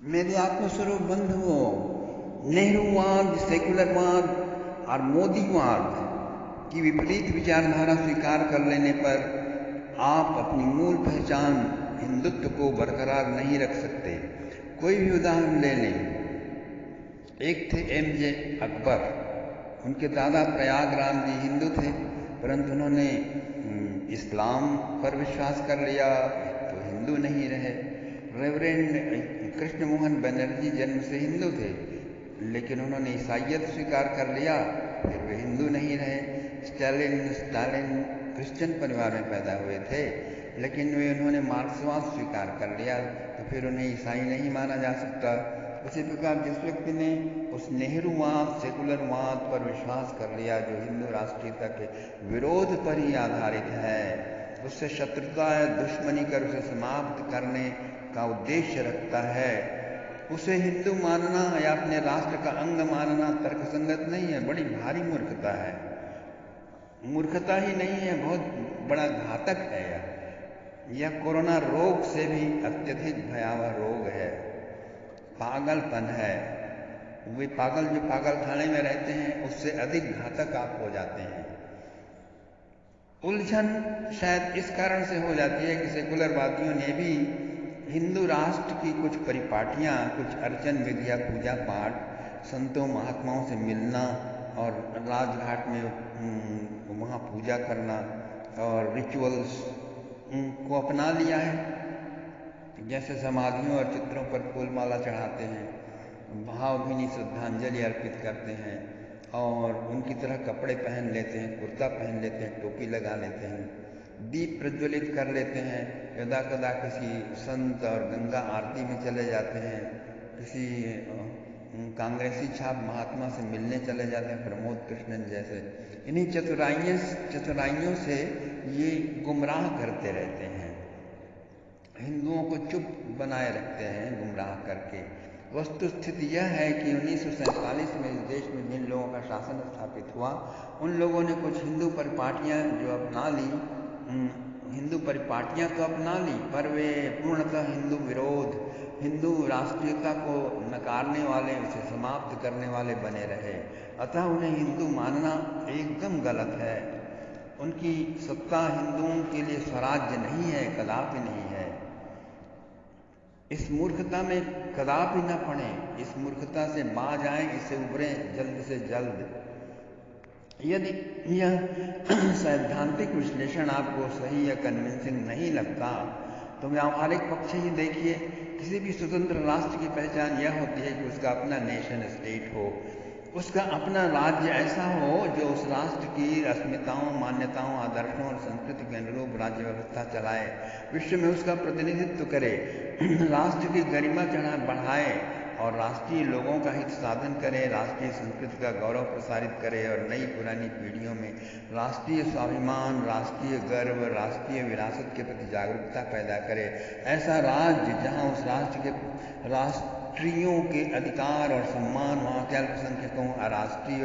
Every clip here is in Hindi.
मेरे आत्मस्वरूप बंधुओं, नेहरूवाद, सेकुलरवाद और मोदीवाद की विपरीत विचारधारा स्वीकार कर लेने पर आप अपनी मूल पहचान हिंदुत्व को बरकरार नहीं रख सकते। कोई भी उदाहरण ले लें। एक थे एमजे अकबर। उनके दादा प्रयागराज जी हिंदू थे, परंतु उन्होंने इस्लाम पर विश्वास कर लिया तो हिंदू नहीं रहे। रेवरेंड कृष्ण मोहन बनर्जी जन्म से हिंदू थे, लेकिन उन्होंने ईसाइयत स्वीकार कर लिया, फिर वे हिंदू नहीं रहे। स्टालिन क्रिश्चियन परिवार में पैदा हुए थे, लेकिन उन्होंने मार्क्सवाद स्वीकार कर लिया, तो फिर उन्हें ईसाई नहीं माना जा सकता। उसी प्रकार जिस व्यक्ति ने उस नेहरूवाद, सेकुलरवाद पर विश्वास कर लिया जो हिंदू राष्ट्रीयता के विरोध पर ही आधारित है, उससे शत्रुता या दुश्मनी कर उसे समाप्त करने का उद्देश्य रखता है, उसे हिंदू मानना या अपने राष्ट्र का अंग मानना तर्कसंगत नहीं है, बड़ी भारी मूर्खता है। मूर्खता ही नहीं है, बहुत बड़ा घातक है। यह कोरोना रोग से भी अत्यधिक भयावह रोग है, पागलपन है। वे पागल जो पागल खाने में रहते हैं उससे अधिक घातक आप हो जाते हैं। उलझन शायद इस कारण से हो जाती है कि सेकुलरवादियों ने भी हिंदू राष्ट्र की कुछ परिपाटियाँ, कुछ अर्चन विधियाँ, पूजा पाठ, संतों महात्माओं से मिलना और राजघाट में वहाँ पूजा करना और रिचुअल्स को अपना लिया है। जैसे समाधियों और चित्रों पर फूलमाला चढ़ाते हैं, भावभीनी श्रद्धांजलि अर्पित करते हैं और उनकी तरह कपड़े पहन लेते हैं, कुर्ता पहन लेते हैं, टोपी लगा लेते हैं, दीप प्रज्वलित कर लेते हैं, यदा कदा किसी संत और गंगा आरती में चले जाते हैं, किसी कांग्रेसी छाप महात्मा से मिलने चले जाते हैं, प्रमोद कृष्णन जैसे। इन्हीं चतुराइयों से ये गुमराह करते रहते हैं, हिंदुओं को चुप बनाए रखते हैं गुमराह करके। वस्तुस्थिति यह है कि 1947 में इस देश में जिन लोगों का शासन स्थापित हुआ, उन लोगों ने कुछ हिंदू परिपाटियाँ जो अपना ली, हिंदू परिपाटियाँ तो अपना ली, पर वे पूर्णतः हिंदू विरोध, हिंदू राष्ट्रीयता को नकारने वाले, उसे समाप्त करने वाले बने रहे। अतः उन्हें हिंदू मानना एकदम गलत है। उनकी सत्ता हिंदुओं के लिए स्वराज्य नहीं है, कदापि नहीं है। इस मूर्खता में कदापि न पड़े, इस मूर्खता से बाज आए, इससे उभरें जल्द से जल्द। यदि यह सैद्धांतिक विश्लेषण आपको सही या कन्विंसिंग नहीं लगता तो व्यावहारिक पक्ष ही देखिए। किसी भी स्वतंत्र राष्ट्र की पहचान यह होती है कि उसका अपना नेशन स्टेट हो, उसका अपना राज्य ऐसा हो जो उस राष्ट्र की अस्मिताओं, मान्यताओं, आदर्शों और संस्कृति के अनुरूप राज्य व्यवस्था चलाए, विश्व में उसका प्रतिनिधित्व करे, राष्ट्र की गरिमा बढ़ाए और राष्ट्रीय लोगों का हित साधन करे, राष्ट्रीय संस्कृति का गौरव प्रसारित करे और नई पुरानी पीढ़ियों में राष्ट्रीय स्वाभिमान, राष्ट्रीय गर्व, राष्ट्रीय विरासत के प्रति जागरूकता पैदा करे। ऐसा राज्य जहां उस राष्ट्र के राष्ट्रीयों के अधिकार और सम्मान वहाँ के अल्पसंख्यकों, अराष्ट्रीय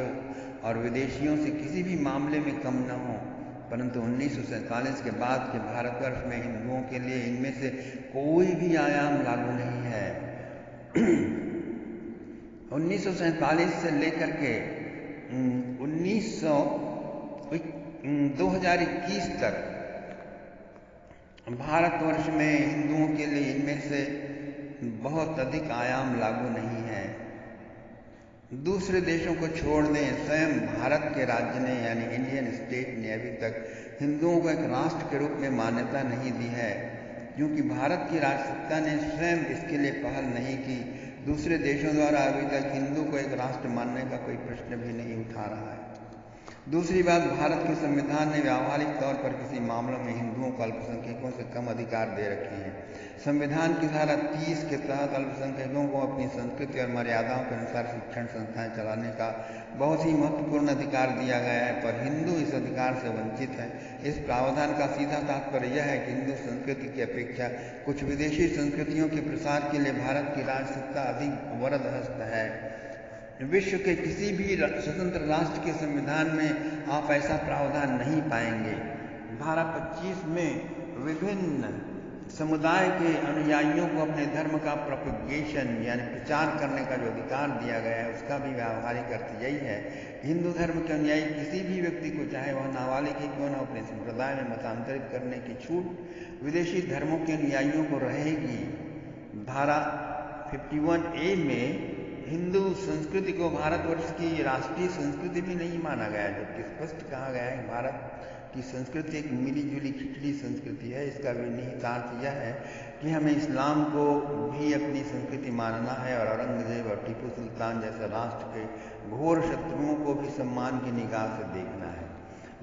और विदेशियों से किसी भी मामले में कम न हो। परंतु 1947 के बाद के भारतवर्ष में हिंदुओं के लिए इनमें से कोई भी आयाम लागू नहीं है। 1947 से लेकर के 2021 तक भारतवर्ष में हिंदुओं के लिए इनमें से बहुत अधिक आयाम लागू नहीं है। दूसरे देशों को छोड़ दें, स्वयं भारत के राज्य ने यानी इंडियन स्टेट ने अभी तक हिंदुओं को एक राष्ट्र के रूप में मान्यता नहीं दी है, क्योंकि भारत की राजसत्ता ने स्वयं इसके लिए पहल नहीं की। दूसरे देशों द्वारा अभी तक हिंदू को एक राष्ट्र मानने का कोई प्रश्न भी नहीं उठा रहा है। दूसरी बात, भारत के संविधान ने व्यावहारिक तौर पर किसी मामलों में हिंदुओं को अल्पसंख्यकों से कम अधिकार दे रखे हैं। संविधान की धारा 30 के तहत अल्पसंख्यकों को अपनी संस्कृति और मर्यादाओं के अनुसार शिक्षण संस्थाएं चलाने का बहुत ही महत्वपूर्ण अधिकार दिया गया है, पर हिंदू इस अधिकार से वंचित है। इस प्रावधान का सीधा तात्पर्य यह है कि हिंदू संस्कृति की अपेक्षा कुछ विदेशी संस्कृतियों के प्रसार के लिए भारत की राजसत्ता अधिक वरदहस्त है। विश्व के किसी भी स्वतंत्र राष्ट्र के संविधान में आप ऐसा प्रावधान नहीं पाएंगे। धारा 25 में विभिन्न समुदाय के अनुयायियों को अपने धर्म का प्रोपगेशन यानी प्रचार करने का जो अधिकार दिया गया है उसका भी व्यावहारिक अर्थ यही है। हिंदू धर्म के अनुयायी किसी भी व्यक्ति को, चाहे वह नाबालिग ही क्यों न, अपने संप्रदाय में मतांतरित करने की छूट विदेशी धर्मों के अनुयायियों को रहेगी। धारा 51A में हिंदू संस्कृति को भारतवर्ष की राष्ट्रीय संस्कृति भी नहीं माना गया, जबकि स्पष्ट कहा गया है भारत की संस्कृति एक मिलीजुली खिचड़ी संस्कृति है। इसका भी निहितार्थ यह है कि हमें इस्लाम को भी अपनी संस्कृति मानना है और औरंगजेब और टीपू सुल्तान जैसे राष्ट्र के घोर शत्रुओं को भी सम्मान की निगाह से देखना है।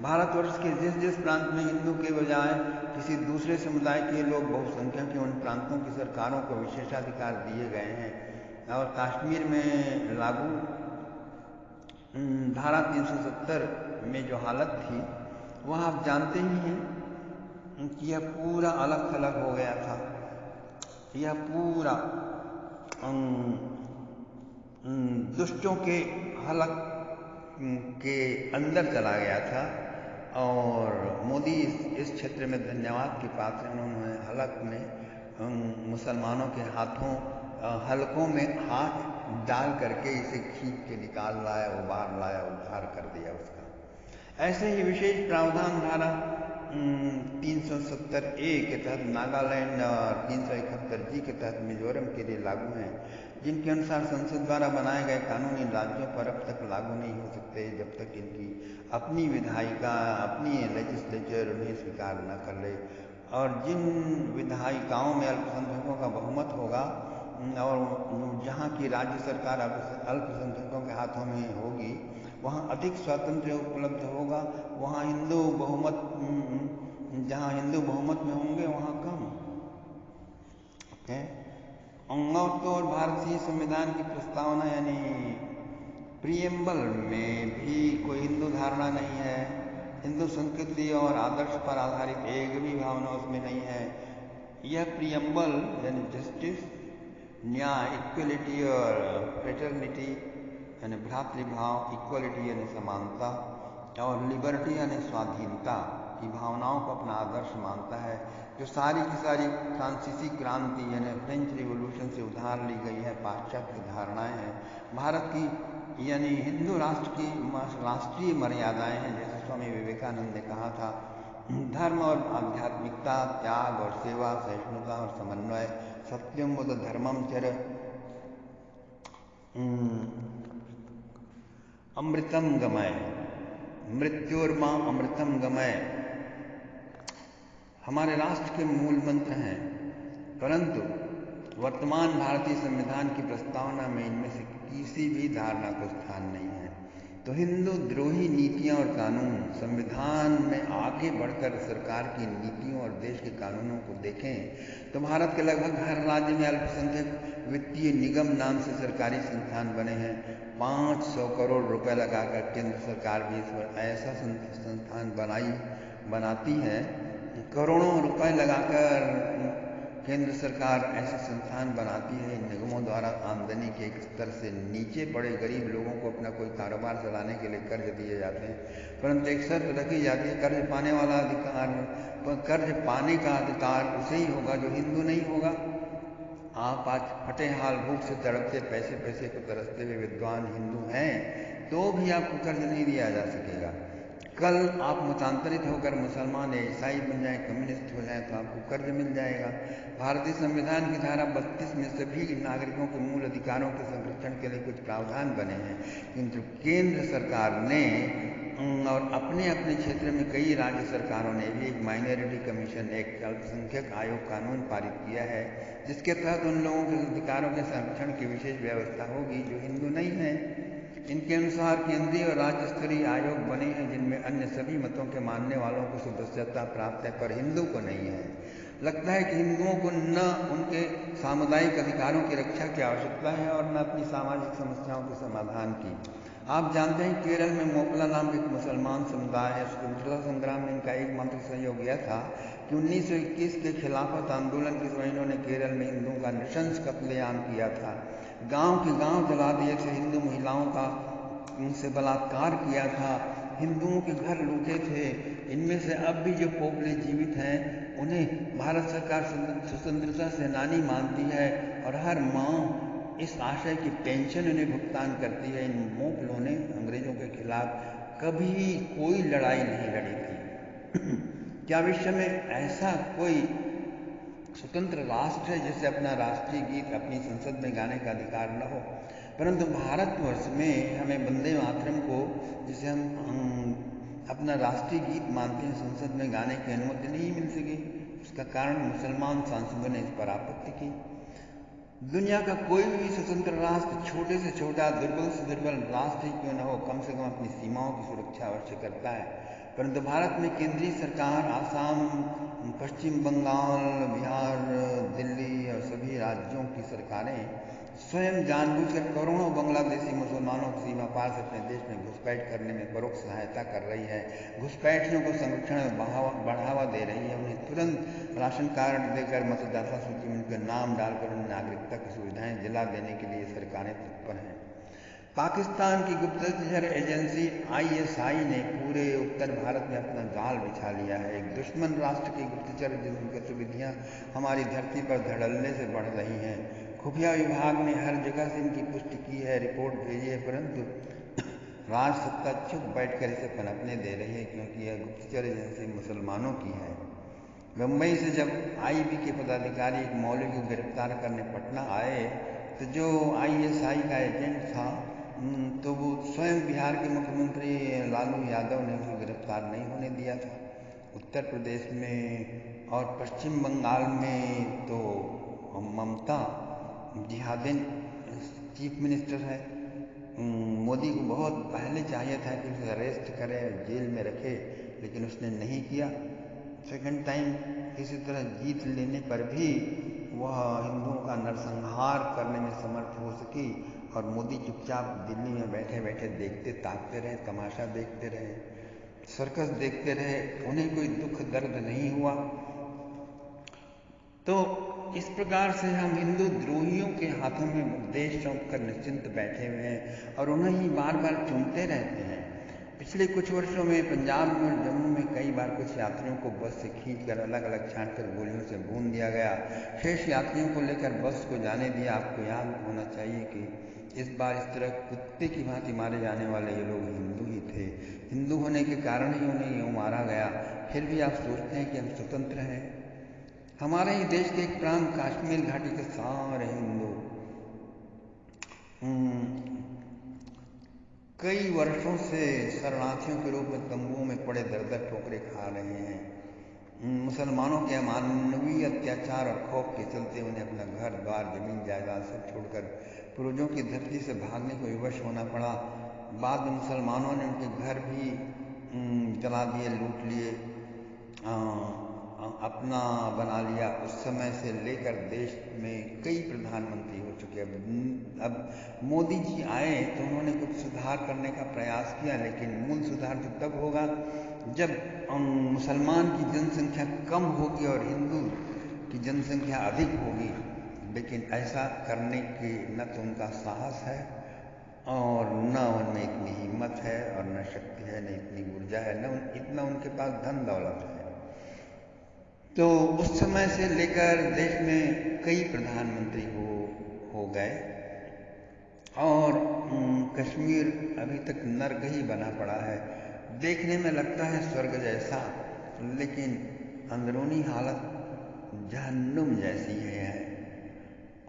भारतवर्ष के जिस जिस प्रांत में हिंदू के बजाय किसी दूसरे समुदाय के लोग बहुसंख्यक हैं, उन प्रांतों की सरकारों को विशेषाधिकार दिए गए हैं। और कश्मीर में लागू धारा 370 में जो हालत थी वह आप जानते ही हैं कि यह पूरा अलग थलग हो गया था। यह पूरा दुष्टों के हलक के अंदर चला गया था और मोदी इस क्षेत्र में धन्यवाद के पात्र हैं। उन्होंने हलक में मुसलमानों के हाथों हलकों में हाथ डाल करके इसे खींच के निकाल लाया, उबार लाया, उद्धार कर दिया उसका। ऐसे ही विशेष प्रावधान धारा 370A के तहत नागालैंड और 371G के तहत मिजोरम के लिए लागू हैं, जिनके अनुसार संसद द्वारा बनाए गए कानून इन राज्यों पर अब तक लागू नहीं हो सकते जब तक इनकी अपनी विधायिका, अपनी लेजिस्लेचर उन्हें स्वीकार न कर ले। और जिन विधायिकाओं में अल्पसंख्यकों का बहुमत होगा और जहाँ की राज्य सरकार अल्पसंख्यकों के हाथों में होगी, वहाँ अधिक स्वातंत्र्य उपलब्ध होगा। वहाँ हिंदू बहुमत, जहाँ हिंदू बहुमत में होंगे वहाँ कम। ओके, और भारतीय संविधान की प्रस्तावना यानी प्रीएम्बल में भी कोई हिंदू धारणा नहीं है। हिंदू संस्कृति और आदर्श पर आधारित एक भी भावना उसमें नहीं है। यह प्रीएम्बल यानी जस्टिस, न्याय, इक्वलिटी और फ्रेटर्निटी यानी भ्रातृभाव, इक्वलिटी यानी समानता और लिबर्टी यानी स्वाधीनता की भावनाओं को अपना आदर्श मानता है, जो सारी की सारी फ्रांसीसी क्रांति यानी फ्रेंच रिवॉल्यूशन से उधार ली गई है, पाश्चात्य धारणाएं हैं। भारत की यानी हिंदू राष्ट्र की राष्ट्रीय मर्यादाएं हैं। जैसे स्वामी विवेकानंद ने कहा था, धर्म और आध्यात्मिकता, त्याग और सेवा, सहिष्णुता और समन्वय, सत्यम बुद्ध धर्मम चर अमृतम गमय, मृत्युर्मा अमृतम गमय हमारे राष्ट्र के मूल मंत्र हैं। परंतु वर्तमान भारतीय संविधान की प्रस्तावना में इनमें से किसी भी धारणा को स्थान नहीं है। तो हिंदू द्रोही नीतियां और कानून संविधान में आगे बढ़कर सरकार की नीतियों और देश के कानूनों को देखें तो भारत के लगभग हर राज्य में अल्पसंख्यक वित्तीय निगम नाम से सरकारी संस्थान बने हैं। 500 करोड़ रुपए लगाकर केंद्र सरकार भी इस पर ऐसा संस्थान बनाती है। करोड़ों रुपए लगाकर केंद्र सरकार ऐसे संस्थान बनाती है। इन निगमों द्वारा आमदनी के एक स्तर से नीचे पड़े गरीब लोगों को अपना कोई कारोबार चलाने के लिए कर्ज दिए जाते हैं, परंतु एक शर्त रखी जाती है, कर्ज पाने वाला अधिकार, कर्ज पाने का अधिकार उसे ही होगा जो हिंदू नहीं होगा। आप आज फटे हाल भूख से तड़पते, पैसे को तरसते हुए विद्वान हिंदू हैं तो भी आपको कर्ज नहीं दिया जा सकेगा। कल आप मतांतरित होकर मुसलमान या ईसाई बन जाएं, कम्युनिस्ट हो जाएं तो आपको कर्ज मिल जाएगा। भारतीय संविधान की धारा 32 में सभी नागरिकों के मूल अधिकारों के संरक्षण के लिए कुछ प्रावधान बने हैं, किंतु केंद्र सरकार ने और अपने अपने क्षेत्र में कई राज्य सरकारों ने भी एक माइनॉरिटी कमीशन एक्ट, अल्पसंख्यक आयोग कानून पारित किया है, जिसके तहत उन लोगों के अधिकारों के संरक्षण की विशेष व्यवस्था होगी जो हिंदू नहीं है। इनके अनुसार केंद्रीय और राज्य स्तरीय आयोग बने हैं जिनमें अन्य सभी मतों के मानने वालों को सदस्यता प्राप्त है, पर हिंदू को नहीं है। लगता है कि हिंदुओं को न उनके सामुदायिक अधिकारों की रक्षा की आवश्यकता है और न अपनी सामाजिक समस्याओं के समाधान की। आप जानते हैं केरल में मोकला नाम के एक मुसलमान समुदाय है। स्वतंत्रता संग्राम में इनका एकमात्र सहयोग यह था कि 1921 के खिलाफत आंदोलन के समय इन्होंने केरल में हिंदुओं का नृशंस कत्लेआम किया था। गांव के गांव जला दिए थे, हिंदू महिलाओं का उनसे बलात्कार किया था, हिंदुओं के घर लूटे थे। इनमें से अब भी जो पोपले जीवित हैं उन्हें भारत सरकार स्वतंत्रता सेनानी मानती है और हर माह इस आशय की पेंशन उन्हें भुगतान करती है। इन मोपलों ने अंग्रेजों के खिलाफ कभी कोई लड़ाई नहीं लड़ी थी। क्या विश्व में ऐसा कोई स्वतंत्र राष्ट्र है जिसे अपना राष्ट्रीय गीत अपनी संसद में गाने का अधिकार न हो? परंतु भारतवर्ष में हमें वंदे मातरम को, जिसे हम अपना राष्ट्रीय गीत मानते हैं, संसद में गाने की अनुमति नहीं मिल सकी। उसका कारण मुसलमान सांसदों ने इस पर आपत्ति की। दुनिया का कोई भी स्वतंत्र राष्ट्र, छोटे से छोटा, दुर्बल से दुर्बल राष्ट्र ही क्यों न हो, कम से कम अपनी सीमाओं की सुरक्षा अवश्य करता है। परंतु भारत में केंद्रीय सरकार आसाम, पश्चिम बंगाल, बिहार, दिल्ली और सभी राज्यों की सरकारें स्वयं जानबूझकर करोड़ों बांग्लादेशी मुसलमानों को सीमा पार से अपने देश में घुसपैठ करने में परोक्ष सहायता कर रही है। घुसपैठियों को संरक्षण में बढ़ावा दे रही है। उन्हें तुरंत राशन कार्ड देकर, मतदाता सूची में उनके नाम डालकर उन्हें नागरिकता की सुविधाएं दिला देने के लिए सरकारें तत्पर हैं। पाकिस्तान की गुप्तचर एजेंसी ISI ने पूरे उत्तर भारत में अपना जाल बिछा लिया है। एक दुश्मन राष्ट्र की गुप्तचर गतिविधियां हमारी धरती पर धड़ल्ले से बढ़ रही हैं। खुफिया विभाग ने हर जगह से इनकी पुष्टि की है, रिपोर्ट भेजी है, परंतु राज सत्ता चुप बैठकर इसे पनपने दे रही है, क्योंकि यह गुप्तचर एजेंसी मुसलमानों की है। मुंबई से जब IB के पदाधिकारी एक मौलवी को गिरफ्तार करने पटना आए तो जो ISI का एजेंट था तो वो स्वयं बिहार के मुख्यमंत्री लालू यादव ने उसे गिरफ्तार नहीं होने दिया था। उत्तर प्रदेश में और पश्चिम बंगाल में तो ममता जिहादिन चीफ मिनिस्टर है। मोदी को बहुत पहले चाहिए था कि उसे अरेस्ट करे, जेल में रखे, लेकिन उसने नहीं किया। सेकंड टाइम किसी तरह जीत लेने पर भी वह हिंदुओं का नरसंहार करने में समर्थ हो सकी और मोदी चुपचाप दिल्ली में बैठे बैठे देखते ताकते रहे, तमाशा देखते रहे, सर्कस देखते रहे। उन्हें कोई दुख दर्द नहीं हुआ। तो इस प्रकार से हम हिंदू द्रोहियों के हाथों में देश सौंप कर निश्चिंत बैठे हुए हैं और उन्हें ही बार बार चुनते रहते हैं। पिछले कुछ वर्षों में पंजाब में और जम्मू में कई बार कुछ यात्रियों को बस से खींचकर अलग अलग छांटकर गोलियों से भून दिया गया। शेष यात्रियों को लेकर बस को जाने दिया। आपको याद होना चाहिए कि इस बार इस तरह कुत्ते की भांति मारे जाने वाले ये लोग हिंदू ही थे। हिंदू होने के कारण ही उन्हें यूँ मारा गया। फिर भी आप सोचते हैं कि हम स्वतंत्र हैं। हमारे ही देश के एक प्रांत कश्मीर घाटी के सारे हिंदू कई वर्षों से शरणार्थियों के रूप में तंबुओं में पड़े दर दर ठोकरें खा रहे हैं। मुसलमानों के अमानवीय अत्याचार और खौफ के चलते उन्हें अपना घर द्वार, जमीन जायदाद सब छोड़कर पूर्वजों की धरती से भागने को विवश होना पड़ा। बाद में मुसलमानों ने उनके घर भी जला दिए, लूट लिए, अपना बना लिया। उस समय से लेकर देश में कई प्रधानमंत्री हो चुके। अब मोदी जी आए तो उन्होंने कुछ सुधार करने का प्रयास किया, लेकिन मूल सुधार तो तब होगा जब मुसलमान की जनसंख्या कम होगी और हिंदू की जनसंख्या अधिक होगी। लेकिन ऐसा करने की न तो उनका साहस है और न उनमें इतनी हिम्मत है और न शक्ति है, न इतनी ऊर्जा है, न इतना उनके पास धन दौलत है। तो उस समय से लेकर देश में कई प्रधानमंत्री हो गए और कश्मीर अभी तक नर्क ही बना पड़ा है। देखने में लगता है स्वर्ग जैसा, लेकिन अंदरूनी हालत जहन्नुम जैसी है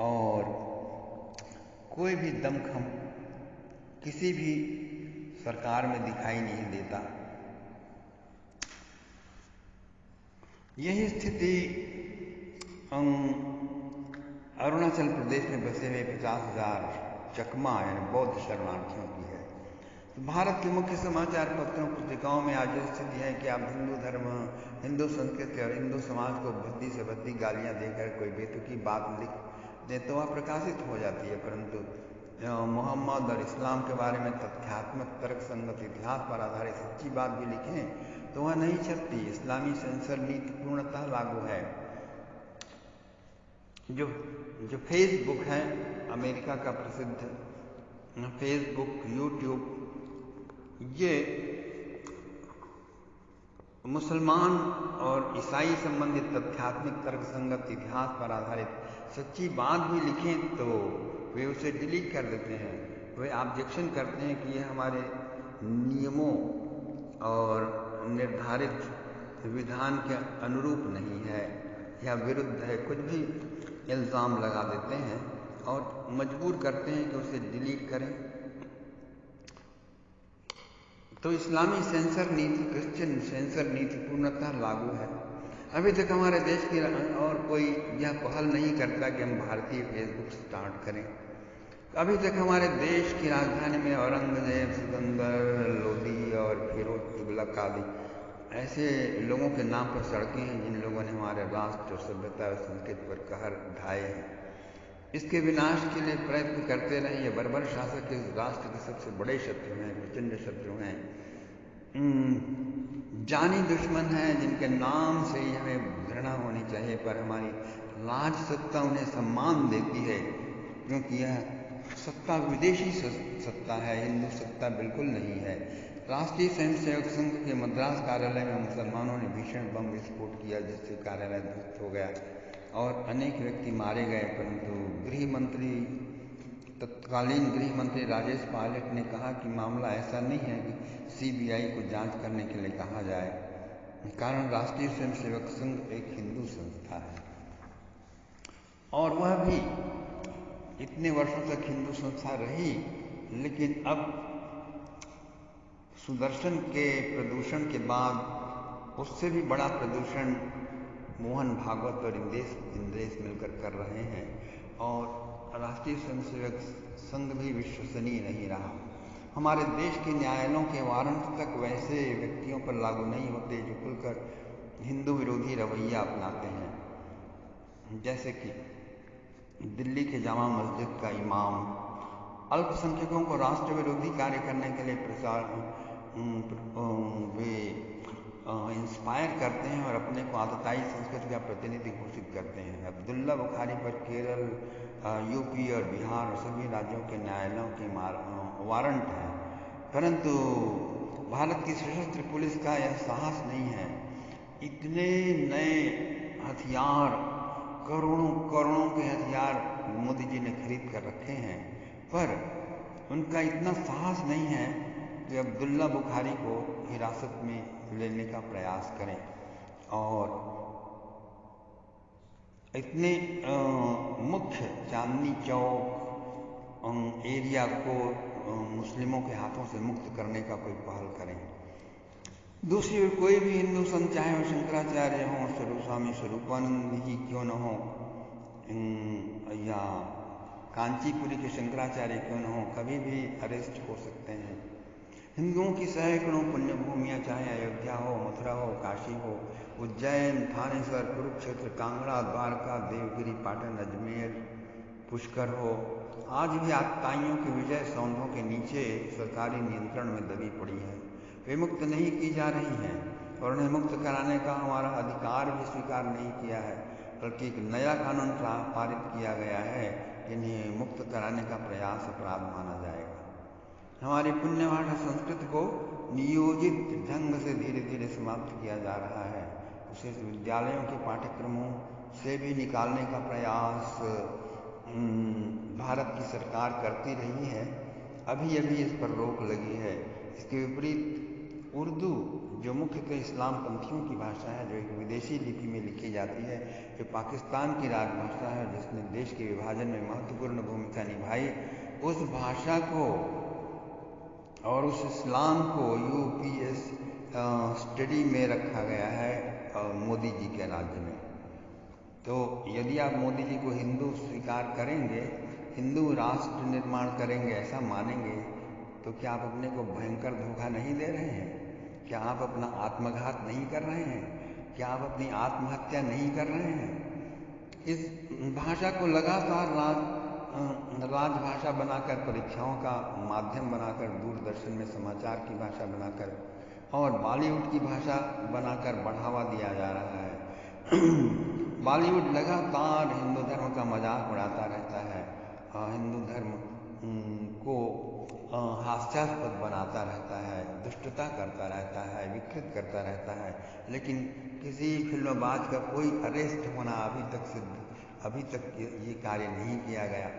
और कोई भी दमखम किसी भी सरकार में दिखाई नहीं देता। यही स्थिति अरुणाचल प्रदेश में बसे हुए 50,000 चकमा यानी बौद्ध शरणार्थियों की है। तो भारत के मुख्य समाचार पत्रों पत्रिकाओं में आज यह स्थिति है कि आप हिंदू धर्म, हिंदू संस्कृति और हिंदू समाज को भद्दी से भद्दी गालियां देकर कोई बेतुकी बात लिख दें तो वह प्रकाशित हो जाती है, परंतु मोहम्मद और इस्लाम के बारे में तथ्यात्मक, तर्कसंगत, इतिहास पर आधारित सच्ची बात भी लिखें तो वह नहीं चलती। इस्लामी सेंसर नीति पूर्णतः लागू है। जो फेसबुक है, अमेरिका का प्रसिद्ध फेसबुक, यूट्यूब, ये मुसलमान और ईसाई संबंधित तथ्यात्मक तर्कसंगत इतिहास पर आधारित सच्ची बात भी लिखें तो वे उसे डिलीट कर देते हैं। वे ऑब्जेक्शन करते हैं कि यह हमारे नियमों और निर्धारित विधान के अनुरूप नहीं है या विरुद्ध है। कुछ भी इल्ज़ाम लगा देते हैं और मजबूर करते हैं कि उसे डिलीट करें। तो इस्लामी सेंसर नीति, क्रिश्चियन सेंसर नीति पूर्णतः लागू है। अभी तक हमारे देश की और कोई यह पहल नहीं करता कि हम भारतीय फेसबुक स्टार्ट करें। अभी तक हमारे देश की राजधानी में औरंगजेब, सिकंदर लोदी और फिरोज तुगलक आदि ऐसे लोगों के नाम पर सड़कें हैं जिन लोगों ने हमारे राष्ट्र और सभ्यता और संस्कृति पर कहर ढाए हैं। इसके विनाश के लिए प्रयत्न करते रहे। ये बर्बर शासक इस राष्ट्र के सबसे बड़े शत्रु हैं, प्रचंड शत्रु हैं, जानी दुश्मन हैं, जिनके नाम से ही हमें घृणा होनी चाहिए, पर हमारी राज सत्ता उन्हें सम्मान देती है क्योंकि यह सत्ता विदेशी सत्ता है, हिंदू सत्ता बिल्कुल नहीं है। राष्ट्रीय स्वयंसेवक संघ के मद्रास कार्यालय में मुसलमानों ने भीषण बम विस्फोट किया जिससे कार्यालय ध्वस्त हो गया और अनेक व्यक्ति मारे गए। परंतु तत्कालीन गृह मंत्री राजेश पायलट ने कहा कि मामला ऐसा नहीं है कि सीबीआई को जांच करने के लिए कहा जाए, कारण राष्ट्रीय स्वयंसेवक संघ एक हिंदू संस्था है और वह भी इतने वर्षों तक हिंदू संस्था रही। लेकिन अब सुदर्शन के प्रदूषण के बाद उससे भी बड़ा प्रदूषण मोहन भागवत और इंद्रेश मिलकर कर रहे हैं और राष्ट्रीय स्वयंसेवक संघ भी विश्वसनीय नहीं रहा। हमारे देश के न्यायालयों के वारंट तक वैसे व्यक्तियों पर लागू नहीं होते जो खुलकर हिंदू विरोधी रवैया अपनाते हैं, जैसे कि दिल्ली के जामा मस्जिद का इमाम अल्पसंख्यकों को राष्ट्र विरोधी कार्य करने के लिए वे इंस्पायर करते हैं और अपने को आतताई संस्कृति का प्रतिनिधि घोषित करते हैं। अब्दुल्ला बुखारी पर केरल, यूपी और बिहार और सभी राज्यों के न्यायालयों के वारंट हैं, परंतु भारत की सशस्त्र पुलिस का यह साहस नहीं है। इतने नए हथियार, करोड़ों के हथियार मोदी जी ने खरीद कर रखे हैं, पर उनका इतना साहस नहीं है कि अब्दुल्ला बुखारी को हिरासत में लेने का प्रयास करें और इतने मुख्य चांदनी चौक एरिया को मुस्लिमों के हाथों से मुक्त करने का कोई पहल करें। दूसरी ओर कोई भी हिंदू संत, चाहे वो शंकराचार्य हों, स्वामी स्वरूपानंद ही क्यों न हो या कांचीपुरी के शंकराचार्य क्यों न हो, कभी भी अरेस्ट हो सकते हैं। हिंदुओं की सैकड़ों पुण्य भूमियाँ, चाहे अयोध्या हो, मथुरा हो, काशी हो, उज्जैन, थानेसर, कुरुक्षेत्र, कांगड़ा, द्वारका, देवगिरी, पाटन, अजमेर, पुष्कर हो, आज भी आतताइयों के विजय सौंधों के नीचे सरकारी नियंत्रण में दबी पड़ी है। वे मुक्त नहीं की जा रही हैं और उन्हें मुक्त कराने का हमारा अधिकार भी स्वीकार नहीं किया है, बल्कि एक नया कानून पारित किया गया है जिन्हें मुक्त कराने का प्रयास अपराध माना जाएगा। हमारी पुण्य भाषा संस्कृत को नियोजित ढंग से धीरे धीरे समाप्त किया जा रहा है। उसे विद्यालयों के पाठ्यक्रमों से भी निकालने का प्रयास भारत की सरकार करती रही है। अभी इस पर रोक लगी है। इसके विपरीत उर्दू, जो मुख्यतः इस्लाम पंथियों की भाषा है, जो एक विदेशी लिपि में लिखी जाती है, जो पाकिस्तान की राजभाषा है, जिसने देश के विभाजन में महत्वपूर्ण भूमिका निभाई, उस भाषा को और उस इस्लाम को यूपीएस स्टडी में रखा गया है मोदी जी के राज्य में। तो यदि आप मोदी जी को हिंदू स्वीकार करेंगे, हिंदू राष्ट्र निर्माण करेंगे, ऐसा मानेंगे, तो क्या आप अपने को भयंकर धोखा नहीं दे रहे हैं? क्या आप अपना आत्मघात नहीं कर रहे हैं? क्या आप अपनी आत्महत्या नहीं कर रहे हैं? इस भाषा को लगातार राजभाषा बनाकर, परीक्षाओं का माध्यम बनाकर, दूरदर्शन में समाचार की भाषा बनाकर और बॉलीवुड की भाषा बनाकर बढ़ावा दिया जा रहा है। बॉलीवुड लगातार हिंदू धर्म का मजाक उड़ाता रहता है, हिंदू धर्म को हास्यास्पद बनाता रहता है, दुष्टता करता रहता है, विकृत करता रहता है, लेकिन किसी फिल्मबाज का कोई अरेस्ट होना अभी तक ये कार्य नहीं किया गया।